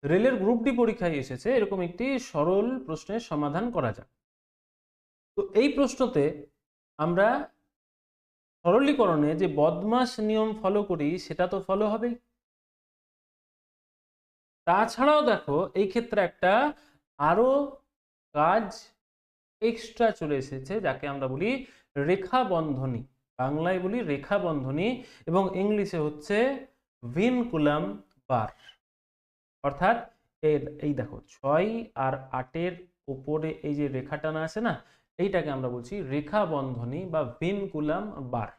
রেলের group D পরীক্ষায় এসেছে এরকম একটি সরল প্রশ্নের সমাধান করা যাক। তো এই প্রশ্নতে আমরা সরলীকরণে যে বদমাশ নিয়ম ফলো করি সেটা তো ফলো হবেই, তাছাড়াও দেখো এই ক্ষেত্রে একটা আরো কাজ এক্সট্রা চলে এসেছে যাকে আমরা বলি রেখা বন্ধনী। বাংলায় বলি রেখা বন্ধনী এবং ইংলিশে হচ্ছে ভিনকুলাম বার। অর্থাৎ এই দেখো 6 আর 8-এর উপরে এই যে রেখা টানা আছে না, এইটাকে আমরা বলছি রেখা বন্ধনী বা ভিনকুলাম বার।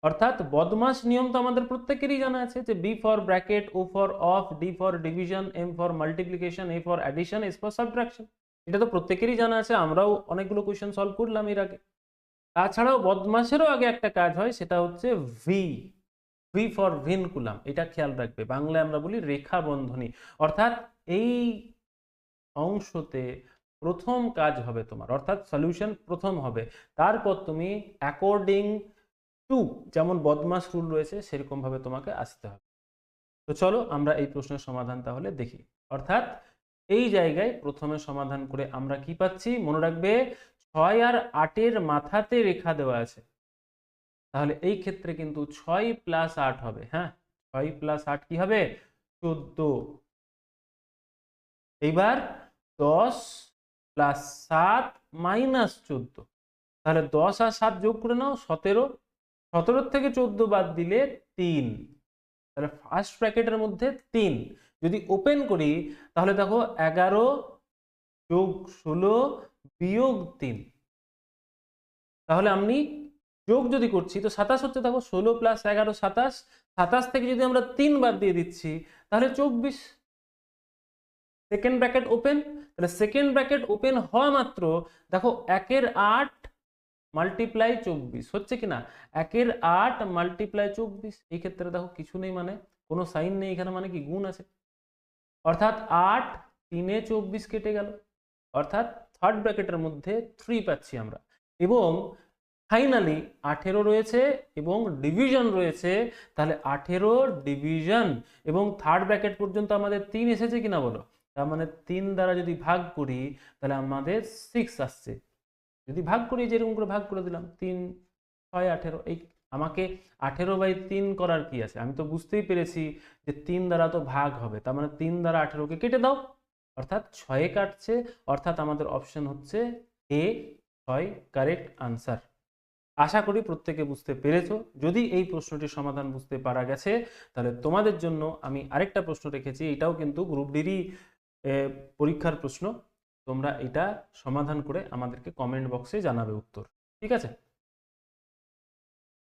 অর্থাৎ বদমাশ নিয়ম তো আমাদের প্রত্যেকেরই জানা আছে যে B for bracket, O for of, D for division, M for multiplication, A for addition, S for subtraction. এটা তো প্রত্যেকেরই জানা আছে, আমরাও অনেকগুলো কোয়েশ্চেন সলভ করলাম এর আগে। তাছাড়াও বদমাশেরও আগে একটা কাজ হয়, সেটা হচ্ছে ভি, ভি ফর ভিনকুলাম। এটা খেয়াল রাখবে, বাংলায় আমরা বলি রেখা বন্ধনী। অর্থাৎ এই অংশতে প্রথম কাজ হবে তোমার, অর্থাৎ সলিউশন প্রথম হবে, তারপর তুমি অ্যাকর্ডিং টু যেমন বদমাশ রুল রয়েছে সেরকম ভাবে তোমাকে আসতে হবে। তো চলো আমরা এই প্রশ্নের সমাধান তাহলে দেখি। অর্থাৎ এই জায়গায় প্রথমে সমাধান করে আমরা কি পাচ্ছি মনে রাখবে, 6 আর 8-এর মাথাতে রেখা দেওয়া আছে, তাহলে এই ক্ষেত্রে কিন্তু 6 প্লাস 8 হবে। হ্যাঁ, 6 প্লাস 8 কি হবে? 14। এইবার 10 প্লাস 7 মাইনাস 14, তাহলে 10 আর 7 যোগ করে নাও 17। 17 থেকে 14 বাদ দিলে 3, তাহলে ফার্স্ট ব্র্যাকেটের মধ্যে 3 যদি ওপেন করি তাহলে দেখো 11 যোগ 16 বিয়োগ 3, তাহলে আমি যোগ যদি করছি তো 27 হচ্ছে, দেখো 16 প্লাস 11 27, 27 থেকে যদি আমরা 3 বাদ দিয়ে দিচ্ছি তাহলে 24। সেকেন্ড ব্র্যাকেট ওপেন, তাহলে সেকেন্ড ব্র্যাকেট ওপেন হওয়া মাত্র দেখো 1-এর 8 মাল্টিপ্লাই 24 হচ্ছে কিনা, 1-এর 8 মাল্টিপ্লাই 24। এই ক্ষেত্রে দেখো কিছু নেই, মানে কোনো সাইন নেই এখানে, মানে কি গুণ আছে, অর্থাৎ 8 3-এ 24 কেটে গেল, অর্থাৎ থার্ড ব্র্যাকেটের মধ্যে 3 পাচ্ছি আমরা। এবং ফাইনালি 18 রয়েছে এবং ডিভিশন রয়েছে, তাহলে 18 ডিভিশন এবং থার্ড ব্র্যাকেট পর্যন্ত আমাদের 3 এসেছে কিনা বলো, তার মানে 3 দ্বারা যদি ভাগ করি তাহলে আমাদের 6 আসছে। যদি ভাগ করি যেরকম করে ভাগ করে দিলাম 3 6 18, এই আমাকে 18/3 করার কি আছে, আমি তো বুঝতেই পেরেছি যে 3 দ্বারা তো ভাগ হবে, তার মানে 3 দ্বারা 18কে কেটে দাও, অর্থাৎ 6 কাটছে, অর্থাৎ আমাদের অপশন হচ্ছে এ, 6 কারেক্ট আনসার। আশা করি প্রত্যেকে বুঝতে পেরেছো। যদি এই প্রশ্নটির সমাধান বুঝতে পারা গেছে তাহলে তোমাদের জন্য আমি আরেকটা প্রশ্ন রেখেছি, এটাও কিন্তু গ্রুপ ডিরই পরীক্ষার প্রশ্ন, তোমরা এটা সমাধান করে আমাদেরকে কমেন্ট বক্সে জানাবে উত্তর, ঠিক আছে।